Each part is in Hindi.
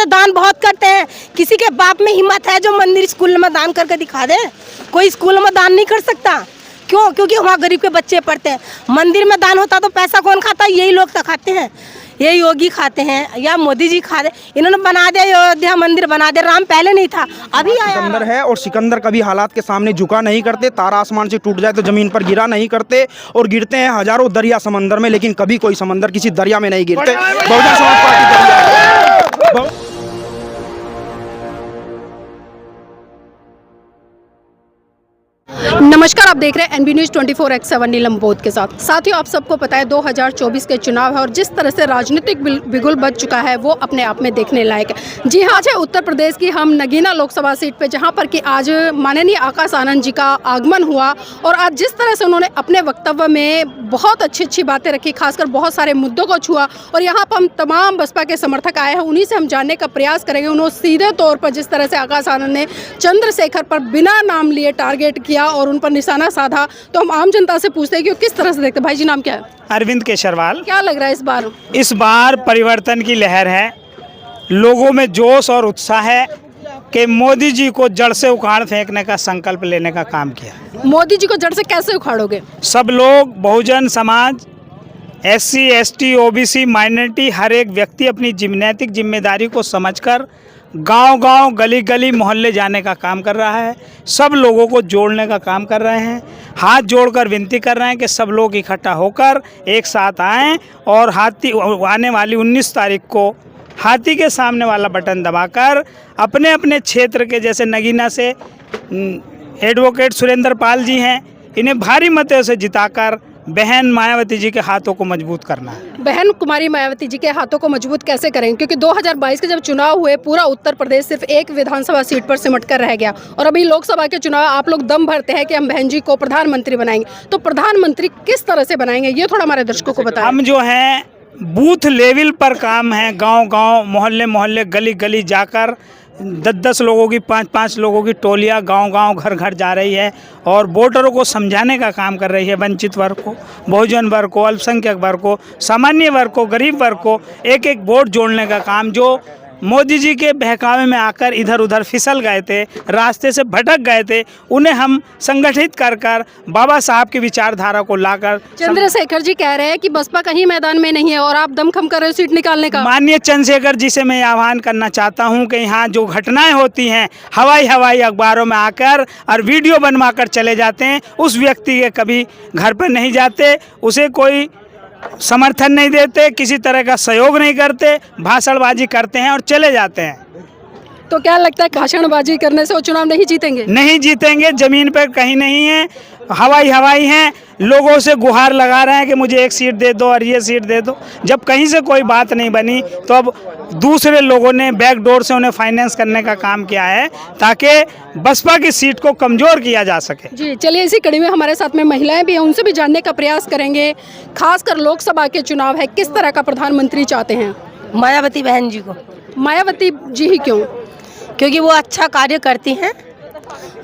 दान बहुत करते हैं, किसी के बाप में हिम्मत है जो मंदिर स्कूल में दान करके दिखा दे? कोई स्कूल में दान नहीं कर सकता। क्यों? क्योंकि वहाँ गरीब के बच्चे पढ़ते हैं। मंदिर में दान होता तो पैसा कौन खाता? यही लोग तो खाते हैं, यही योगी खाते हैं या मोदी जी खा रहे। इन्होंने बना दिया, अयोध्या मंदिर बना दिया। राम पहले नहीं था, अभी आया। सिकंदर है और सिकंदर कभी हालात के सामने झुका नहीं करते। तारा आसमान से टूट जाए तो जमीन पर गिरा नहीं करते, और गिरते हैं हजारों दरिया समंदर में, लेकिन कभी कोई समंदर किसी दरिया में नहीं गिरते। बहुजन समाज पार्टी दरिया। नमस्कार, आप देख रहे हैं एनबी न्यूज़ 24x7 नीलम बोध के साथ। साथियों, आप सबको पता है 2024 के चुनाव है और जिस तरह से राजनीतिक बिगुल बच चुका है वो अपने आप में देखने लायक है। जी हाँ, आज है उत्तर प्रदेश की हम नगीना लोकसभा सीट पे, जहां पर कि आज माननीय आकाश आनंद जी का आगमन हुआ और आज जिस तरह से उन्होंने अपने वक्तव्य में बहुत अच्छी बातें रखी, खासकर बहुत सारे मुद्दों को छुआ, और यहाँ पर हम तमाम बसपा के समर्थक आए हैं, उन्हीं से हम जानने का प्रयास करेंगे। उन्होंने सीधे तौर पर जिस तरह से आकाश आनंद ने चंद्रशेखर पर बिना नाम लिए टारगेट किया और उन पर निशाना साधा, तो हम आम जनता से पूछते हैं कि किस तरह से देखते हैं। भाई जी, नाम क्या है? अरविंद केशरवाल। क्या लग रहा है इस बार परिवर्तन की लहर है, लोगों में जोश और उत्साह है कि मोदी जी को जड़ से उखाड़ फेंकने का संकल्प लेने का काम किया। मोदी जी को जड़ से कैसे उखाड़ोगे? सब लोग, Bahujan Samaj, SC ST OBC minority, हर एक व्यक्ति अपनी नैतिक जिम्मेदारी को समझकर गांव-गांव, गली-गली, मोहल्ले जाने का काम कर रहा है। सब लोगों को जोड़ने का काम कर रहे हैं। हाथ जोड़कर विनती कर रहे हैं कि सब लोग इकट्ठा होकर एक साथ आएं और आने वाली 19 तारीख को हाथी के सामने वाला बटन दबाकर अपने अपने क्षेत्र के, जैसे नगीना से एडवोकेट सुरेंद्र पाल जी हैं, इन्हें भारी मतों से जिताकर बहन मायावती जी के हाथों को मजबूत करना है। बहन कुमारी मायावती जी के हाथों को मजबूत कैसे करेंगे? क्योंकि 2022 के जब चुनाव हुए, पूरा उत्तर प्रदेश सिर्फ एक विधानसभा सीट पर सिमट कर रह गया, और अभी लोकसभा के चुनाव आप लोग दम भरते हैं कि हम बहन जी को प्रधानमंत्री बनाएंगे, तो प्रधानमंत्री किस तरह से बनाएंगे, ये थोड़ा हमारे दर्शकों को बताएं। हम जो हैं बूथ लेवल पर काम है, गांव-गांव, मोहल्ले-मोहल्ले, गली-गली जाकर 10-10 लोगों की, 5-5 लोगों की टोलियां गांव-गांव, घर-घर जा रही है और वोटरों को समझाने का काम कर रही है। वंचित वर्ग को, बहुजन वर्ग को, अल्पसंख्यक वर्ग को, सामान्य वर्ग को, गरीब वर्ग को एक एक वोट जोड़ने का काम, जो मोदी जी के बहकावे में आकर इधर उधर फिसल गए थे, रास्ते से भटक गए थे, उन्हें हम संगठित कर बाबा साहब की विचारधारा को लाकर। चंद्रशेखर जी कह रहे हैं कि बसपा कहीं मैदान में नहीं है और आप दमखम कर रहे हो सीट निकालने का। माननीय चंद्रशेखर जी से मैं आह्वान करना चाहता हूं कि यहाँ जो घटनाएं होती हैं, हवाई अखबारों में आकर और वीडियो बनवा कर चले जाते हैं, उस व्यक्ति के कभी घर पर नहीं जाते, उसे कोई समर्थन नहीं देते, किसी तरह का सहयोग नहीं करते, भाषणबाजी करते हैं और चले जाते हैं। तो क्या लगता है भाषणबाजी करने से वो चुनाव नहीं जीतेंगे? नहीं जीतेंगे, जमीन पर कहीं नहीं है, हवाई हैं, लोगों से गुहार लगा रहे हैं कि मुझे एक सीट दे दो और ये सीट दे दो। जब कहीं से कोई बात नहीं बनी तो अब दूसरे लोगों ने बैकडोर से उन्हें फाइनेंस करने का काम किया है ताकि बसपा की सीट को कमज़ोर किया जा सके। जी, चलिए, इसी कड़ी में हमारे साथ में महिलाएं भी हैं, उनसे भी जानने का प्रयास करेंगे। खासकर लोकसभा के चुनाव है, किस तरह का प्रधानमंत्री चाहते हैं? मायावती बहन जी को। मायावती जी ही क्यों? क्योंकि वो अच्छा कार्य करती हैं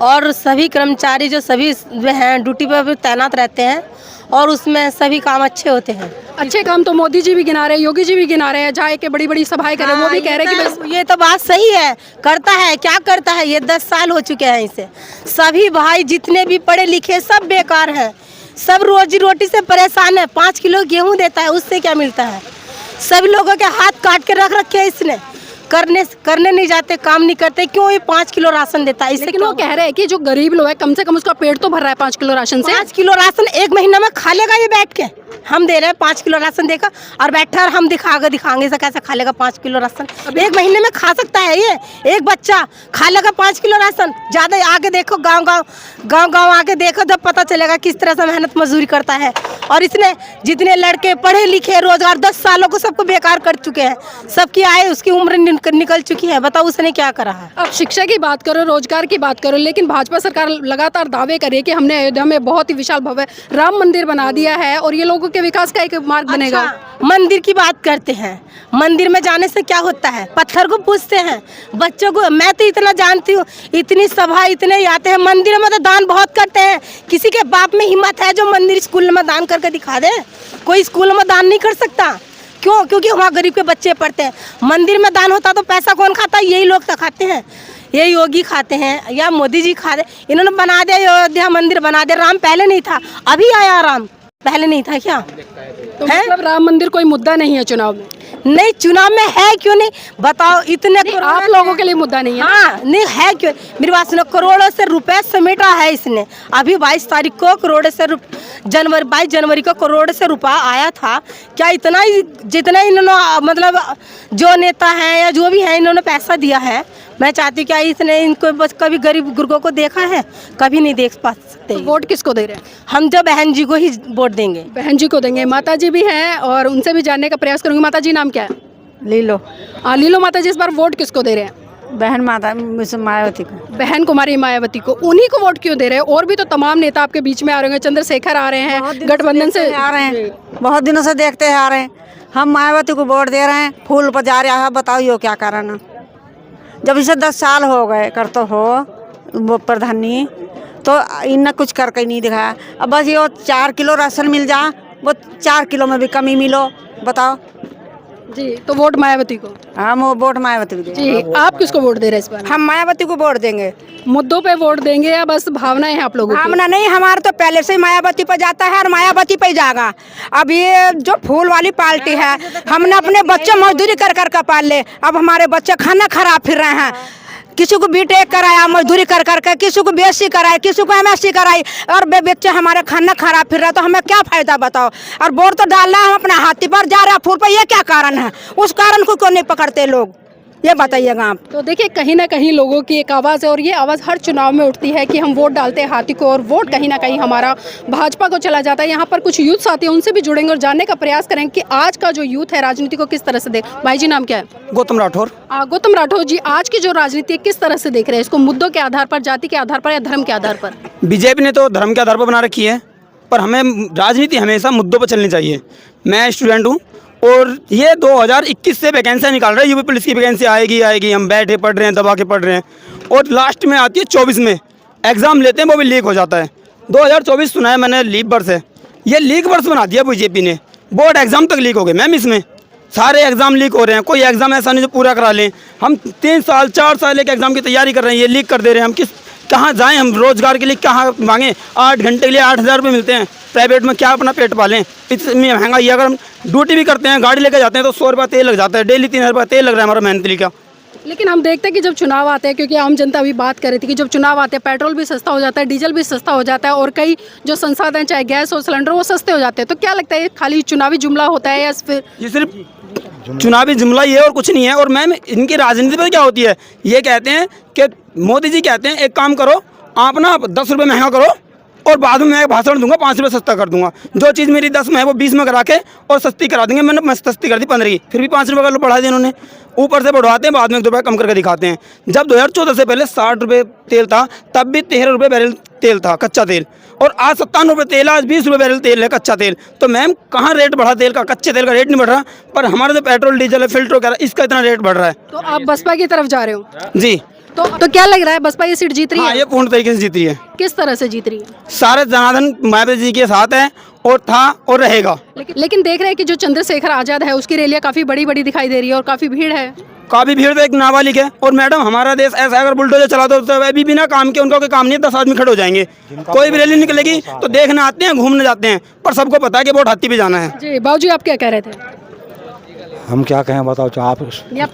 और सभी कर्मचारी जो सभी हैं ड्यूटी पर भी तैनात रहते हैं और उसमें सभी काम अच्छे होते हैं। अच्छे काम तो मोदी जी भी गिना रहे हैं, योगी जी भी गिना रहे हैं, जहाँ के बड़ी सभाएं कर रहे हैं, वो भी कह रहे हैं कि ये तो बात सही है, करता है। क्या करता है? ये 10 साल हो चुके हैं इसे। सभी भाई जितने भी पढ़े लिखे सब बेकार हैं, सब रोजी रोटी से परेशान है। 5 किलो गेहूँ देता है, उससे क्या मिलता है? सभी लोगों के हाथ काट के रख रखे हैं इसने, करने नहीं जाते, काम नहीं करते। क्यों? ये 5 किलो राशन देता है, इससे। लेकिन वो कह रहे हैं कि जो गरीब लोग है, कम से कम उसका पेट तो भर रहा है 5 किलो राशन से। 5 किलो राशन एक महीना में खा लेगा ये बैठ के? हम दे रहे हैं 5 किलो राशन देकर और बैठा और हम दिखाएंगे इसे कैसे खा लेगा 5 किलो राशन? एक महीने में खा सकता है ये? एक बच्चा खा लेगा 5 किलो राशन? ज़्यादा आगे देखो, गांव आगे देखो, जब पता चलेगा किस तरह से मेहनत मजदूरी करता है। और इसने जितने लड़के पढ़े लिखे, रोजगार 10 सालों को सबको बेकार कर चुके हैं, सबकी आय, उसकी उम्र निकल चुकी है। बताओ उसने क्या करा है? अब शिक्षा की बात करो, रोजगार की बात करो, लेकिन भाजपा सरकार लगातार दावे कर रही है कि हमने अयोध्या में बहुत ही विशाल भव्य राम मंदिर बना दिया है और ये लोगों के विकास का एक मार्ग बनेगा। मंदिर की बात करते हैं, मंदिर में जाने से क्या होता है? पत्थर को पूछते हैं, बच्चों को। मैं तो इतना जानती हूँ, इतनी सभा इतने आते हैं, मंदिर में तो दान बहुत करते हैं। किसी के बाप में हिम्मत है जो मंदिर स्कूल में दान करके दिखा दे? कोई स्कूल में दान नहीं कर सकता। क्यों? क्योंकि वहाँ गरीब के बच्चे पढ़ते हैं। मंदिर में दान होता तो पैसा कौन खाता? यही लोग तो खाते हैं, ये योगी खाते हैं या मोदी जी खाते। इन्होंने बना दिया अयोध्या मंदिर, बना दिया। राम पहले नहीं था, अभी आया राम, पहले नहीं था क्या? तो मतलब राम मंदिर कोई मुद्दा नहीं है चुनाव में? नहीं, चुनाव में है क्यों नहीं बताओ? इतने आप लोगों के लिए मुद्दा नहीं है? हाँ, नहीं है क्यों? मेरी बात सुनो, करोड़ों से रुपए समेटा है इसने। अभी 22 तारीख को करोड़ से 22 जनवरी को करोड़ से रुपया आया था। क्या इतना ही जितना इन्होंने मतलब जो नेता है या जो भी है इन्होंने पैसा दिया है? मैं चाहती हूँ क्या इसने इनको बस कभी गरीब गुर्गों को देखा है? कभी नहीं देख पा सकते। तो वोट किसको दे रहे हैं? हम जो बहन जी को ही वोट देंगे। बहन जी को देंगे। माता जी भी हैं और उनसे भी जानने का प्रयास करूंगी। माता जी नाम क्या है? लीलो। लीलो माता जी, इस बार वोट किसको दे रहे हैं? बहन माता मायावती को। बहन कुमारी मायावती को। उन्हीं को वोट क्यों दे रहे हैं? और भी तो तमाम नेता आपके बीच में आ रहे हैं, चंद्रशेखर आ रहे हैं, गठबंधन से आ रहे हैं, बहुत दिनों से देखते आ रहे हैं। हम मायावती को वोट दे रहे हैं, फूल पर जा रहा है। बताओ ये क्या कारण है? जब इसे 10 साल हो गए कर तो हो वो प्रधानी, तो इन्हें कुछ करके नहीं दिखाया। अब बस ये 4 किलो राशन मिल जा, वो 4 किलो में भी कमी मिलो। बताओ जी, तो वोट मायावती को। हम वो वोट मायावती को देंगे। जी, आप किसको वोट दे रहे हैं इस बार? हम मायावती को वोट देंगे। मुद्दों पे वोट देंगे या बस भावनाएं हैं आप लोगों की? भावना नहीं, हमारा तो पहले से ही मायावती पर जाता है और मायावती पे जाएगा। अब ये जो फूल वाली पार्टी है, हमने अपने बच्चे मजदूरी कर कर पाल ले। अब हमारे बच्चे खाना खराब फिर रहे हैं। किसी को बीटेक कराया मजदूरी कर करके, किसी को बीएससी कराई, किसी को एमएससी कराई, और बच्चे हमारे खाना खराब फिर रहा है। तो हमें क्या फायदा बताओ? और वोट तो डालना है, हम अपना हाथी पर जा रहा है फूल पर। ये क्या कारण है? उस कारण को क्यों नहीं पकड़ते लोग? ये बताइएगा आप। तो देखिए, कहीं ना कहीं लोगों की एक आवाज़ है और ये आवाज़ हर चुनाव में उठती है कि हम वोट डालते हैं हाथी को और वोट कहीं ना कहीं हमारा भाजपा को चला जाता है। यहाँ पर कुछ यूथ साथी हैं, उनसे भी जुड़ेंगे और जानने का प्रयास करेंगे कि आज का जो यूथ है राजनीति को किस तरह से देख। भाई जी नाम क्या है? गौतम राठौर। गौतम राठौर जी, आज की जो राजनीति है किस तरह से देख रहे हैं इसको? मुद्दों के आधार पर, जाति के आधार पर या धर्म के आधार पर? बीजेपी ने तो धर्म के आधार पर बना रखी है, पर हमें राजनीति हमेशा मुद्दों पर चलनी चाहिए। मैं स्टूडेंट हूँ और ये 2021 से वैकेंसियाँ निकाल रहे हैं। यूपी पुलिस की वैकेंसी आएगी, हम बैठे पढ़ रहे हैं, दबा के पढ़ रहे हैं, और लास्ट में आती है 24 में एग्ज़ाम लेते हैं, वो भी लीक हो जाता है। 2024 सुना है मैंने लीक वर्ष है, ये लीक वर्ष बना दिया बीजेपी ने। बोर्ड एग्ज़ाम तक लीक हो गए मैम, इसमें सारे एग्ज़ाम लीक हो रहे हैं। कोई एग्ज़ाम ऐसा नहीं जो पूरा करा लें। हम 3 साल 4 साल एक एग्ज़ाम की तैयारी कर रहे हैं, ये लीक कर दे रहे हैं। हम कहाँ जाएं? हम रोज़गार के लिए कहाँ मांगें? 8 घंटे के लिए 8,000 रुपये मिलते हैं, प्राइवेट में क्या अपना पेट पालें? इतनी महंगाई। अगर हम ड्यूटी भी करते हैं, गाड़ी लेकर जाते हैं, तो 100 रुपये तेल लग जाता है, डेली 3,000 रुपये तेल लग रहा है हमारा मेहनती का। लेकिन हम देखते हैं कि जब चुनाव आते हैं, क्योंकि आम जनता अभी बात कर रही थी कि जब चुनाव आते हैं पेट्रोल भी सस्ता हो जाता है, डीजल भी सस्ता हो जाता है और कई जो संसाधन चाहे गैस और सिलेंडर वो सस्ते हो जाते हैं। तो क्या लगता है खाली चुनावी जुमला होता है या फिर? ये सिर्फ चुनावी जुमला ही है और कुछ नहीं है। और मैम इनकी राजनीति पर क्या होती है? ये कहते हैं कि मोदी जी कहते हैं एक काम करो, आप ना 10 रुपये महंगा करो और बाद में मैं भाषण दूंगा 5 रुपये सस्ता कर दूंगा। जो चीज़ मेरी 10 में है वो 20 में करा के और सस्ती करा देंगे। मैंने सस्ती कर दी 15 की, फिर भी 5 रुपये का बढ़ा दिया इन्होंने। ऊपर से बढ़वाते हैं, बाद में 1 रुपये कम करके दिखाते हैं। जब 2014 से पहले 60 रुपये तेल था, तब भी 13 रुपये बैरल तेल था कच्चा तेल, और आज 57 रुपये तेल, आज 20 रुपये बैरल तेल है कच्चा तेल। तो मैम कहाँ रेट बढ़ा तेल का? कच्चे तेल का रेट नहीं बढ़ रहा, पर हमारा जो पेट्रोल डीजल है, फिल्टर वगैरह, इसका इतना रेट बढ़ रहा है। तो आप बसपा की तरफ जा रहे हो? जी। तो क्या लग रहा है बसपा ये सीट जीत रही हाँ, है? ये पूर्ण तरीके से जीत रही है। किस तरह से जीत रही है? सारे जनार्दन मायावती जी के साथ है और था और रहेगा। लेकिन देख रहे हैं कि जो चंद्रशेखर आजाद है उसकी रैलियां काफी बड़ी बड़ी दिखाई दे रही है और काफी भीड़ है। काफ़ी भीड़ तो एक नाबालिग है। और मैडम हमारा देश ऐसा अगर बुलडोजर चला तो अभी बिना काम के उनका कोई काम नहीं है, 10 आदमी खड़े हो जाएंगे। कोई भी रैली निकलेगी तो देखने आते हैं, घूमने जाते हैं, पर सबको पता है कि वोट हाथी पे जाना है। जी बाबूजी, आप क्या कह रहे थे? हम क्या कहें बताओ? तो आप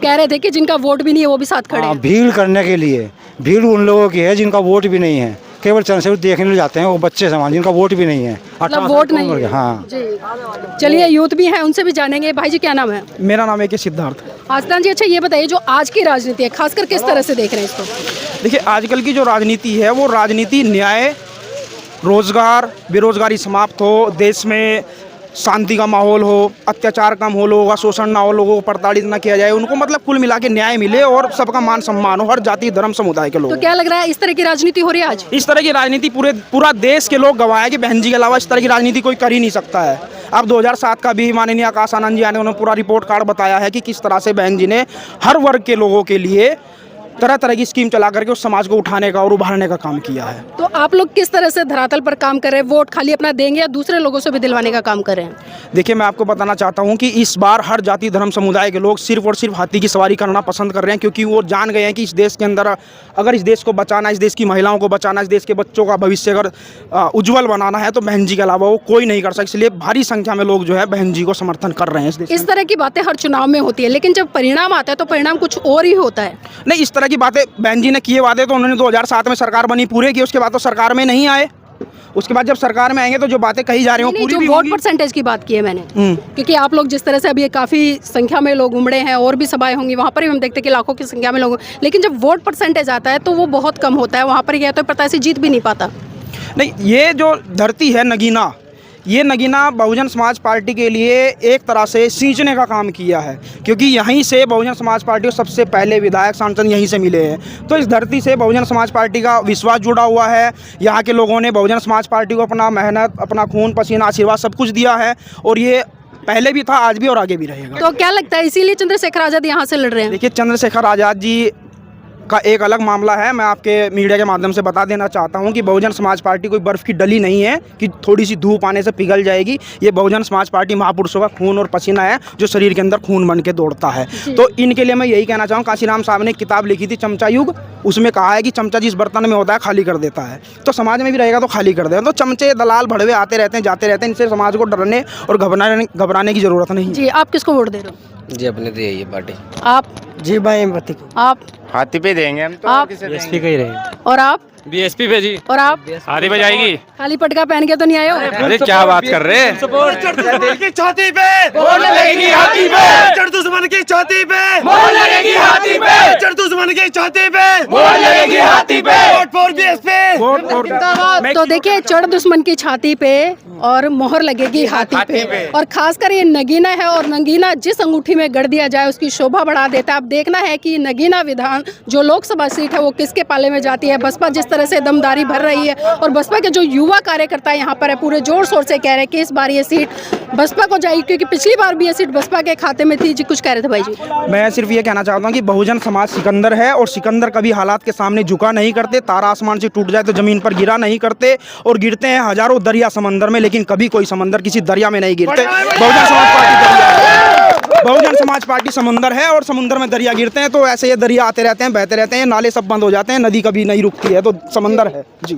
कह रहे थे कि जिनका वोट भी नहीं है वो भी साथ खड़े हैं। भीड़ करने के लिए, भीड़ उन लोगों की है जिनका वोट भी नहीं है, केवल चंद्रशेखर देखने जाते हैं, वो बच्चे समान जिनका वोट भी नहीं है। मतलब वोट नहीं है। हाँ जी, चलिए यूथ भी है, उनसे भी जानेंगे। भाई जी क्या नाम है? मेरा नाम है कि सिद्धार्थ। आस्तान जी, अच्छा ये बताइए जो आज की राजनीति है खासकर किस तरह से देख रहे हैं इसको? देखिए आजकल की जो राजनीति है वो राजनीति न्याय, रोजगार, बेरोजगारी समाप्त हो, देश में शांति का माहौल हो, अत्याचार कम हो, लोगों का शोषण ना हो, लोगों को प्रताड़ित ना किया जाए, उनको मतलब कुल मिला के न्याय मिले और सबका मान सम्मान हो, हर जाति धर्म समुदाय के लोग। तो क्या लग रहा है इस तरह की राजनीति हो रही है आज? इस तरह की राजनीति पूरा देश के लोग गवाह है कि बहन जी के अलावा इस तरह की राजनीति कोई कर ही नहीं सकता है। अब 2007 का भी माननीय आकाश आनंद जी ने उन्होंने पूरा रिपोर्ट कार्ड बताया है कि किस तरह से बहन जी ने हर वर्ग के लोगों के लिए तरह तरह की स्कीम चला करके उस समाज को उठाने का और उभारने का काम किया है। तो आप लोग किस तरह से धरातल पर काम कर रहे हैं? वोट खाली अपना देंगे या दूसरे लोगों से भी दिलवाने का काम कर रहे हैं? देखिए, मैं आपको बताना चाहता हूं कि इस बार हर जाति धर्म समुदाय के लोग सिर्फ और सिर्फ हाथी की सवारी करना पसंद कर रहे हैं, क्योंकि वो जान गए हैं कि इस देश के अंदर अगर इस देश को बचाना, इस देश की महिलाओं को बचाना, इस देश के बच्चों का भविष्य अगर उज्जवल बनाना है तो बहन जी के अलावा वो कोई नहीं कर सकता। इसलिए भारी संख्या में लोग जो है बहन जी को समर्थन कर रहे हैं इस देश में। इस तरह की बातें हर चुनाव में होती है, लेकिन जब परिणाम आता है तो परिणाम कुछ और ही होता है। नहीं, इस तरह की बातें बहन जी ने किए वादे तो उन्होंने 2007 में सरकार बनी पूरे किए, उसके बाद तो सरकार में नहीं आए। उसके बाद जब सरकार में आएंगे तो जो बातें कही जा रही हैं पूरी भी वोट होंगी। परसेंटेज की बात की है मैंने, क्योंकि आप लोग जिस तरह से अभी काफी संख्या में लोग उमड़े हैं और भी सभाएं होंगी, वहाँ पर भी हम देखते हैं कि लाखों की संख्या में लोग, लेकिन जब वोट परसेंटेज आता है तो वो बहुत कम होता है। वहाँ पर यह तो प्रत्याशी जीत भी नहीं पाता। नहीं, ये जो धरती है नगीना, ये नगीना बहुजन समाज पार्टी के लिए एक तरह से सींचने का काम किया है, क्योंकि यहीं से बहुजन समाज पार्टी को सबसे पहले विधायक सांसद यहीं से मिले हैं। तो इस धरती से बहुजन समाज पार्टी का विश्वास जुड़ा हुआ है। यहाँ के लोगों ने बहुजन समाज पार्टी को अपना मेहनत, अपना खून पसीना, आशीर्वाद सब कुछ दिया है, और ये पहले भी था, आज भी और आगे भी रहेगा। तो क्या लगता है इसीलिए चंद्रशेखर आजाद यहाँ से लड़ रहे हैं? देखिए, चंद्रशेखर आज़ाद जी का एक अलग मामला है। मैं आपके मीडिया के माध्यम से बता देना चाहता हूं कि बहुजन समाज पार्टी कोई बर्फ़ की डली नहीं है कि थोड़ी सी धूप आने से पिघल जाएगी। ये बहुजन समाज पार्टी महापुरुषों का खून और पसीना है, जो शरीर के अंदर खून बन के दौड़ता है। तो इनके लिए मैं यही कहना चाहूँ, काशीराम साहब ने एक किताब लिखी थी चमचा युग, उसमें कहा है कि चमचा जिस बर्तन में होता है खाली कर देता है, तो समाज में भी रहेगा तो खाली कर देगा। तो चमचे दलाल भड़वे आते रहते हैं, जाते रहते हैं, इनसे समाज को डरने और घबराने की ज़रूरत नहीं। जी, आप किसको वोट दे रहे हो? जी, अपने तो यही है पार्टी। आप? जी मायावती को। आप? हाथी पे देंगे हम तो। आप? बीएसपी का ही रहेगा। और आप? बीएसपी पे जी। और आप? हाथी पे जाएगी। खाली पटका पहन के तो नहीं आए हो? अरे क्या बात कर रहे हैं? छाती पे बोल लगेगी, हाथी पे चढ़ दुश्मन की छाती पे बोल लगेगी, हाथी पे चढ़ दुश्मन की छाती पे बोल लगेगी, हाथी पे वोट फॉर बीएसपी। तो देखिए, चढ़ दुश्मन की छाती पे और मोहर लगेगी हाथी पे। और खासकर ये नगीना है, और नगीना जिस अंगूठी में गढ़ दिया जाए उसकी शोभा बढ़ा देता है। अब देखना है कि नगीना विधान जो लोकसभा सीट है वो किसके पाले में जाती है। बसपा जिस तरह से दमदारी भर रही है, और बसपा के जो युवा कार्यकर्ता यहाँ पर है पूरे जोर शोर से कह रहे हैं कि इस बार ये सीट बसपा को जाएगी, क्योंकि पिछली बार भी ये सीट बसपा के खाते में थी। जी, कुछ कह रहे थे भाई जी? मैं सिर्फ ये कहना चाहता हूँ कि बहुजन समाज सिकंदर है, और सिकंदर कभी हालात के सामने झुका नहीं करते। तारा आसमान से टूट जाए तो ज़मीन पर गिरा नहीं करते, और गिरते हैं हजारों दरिया समंदर में, लेकिन कभी कोई समंदर किसी दरिया में नहीं गिरते। बहुजन समाज पार्टी दरिया है, बहुजन समाज पार्टी समुंदर है, और समुंदर में दरिया गिरते हैं तो ऐसे ये दरिया आते रहते हैं, बहते रहते हैं, नाले सब बंद हो जाते हैं, नदी कभी नहीं रुकती है, तो समंदर है जी।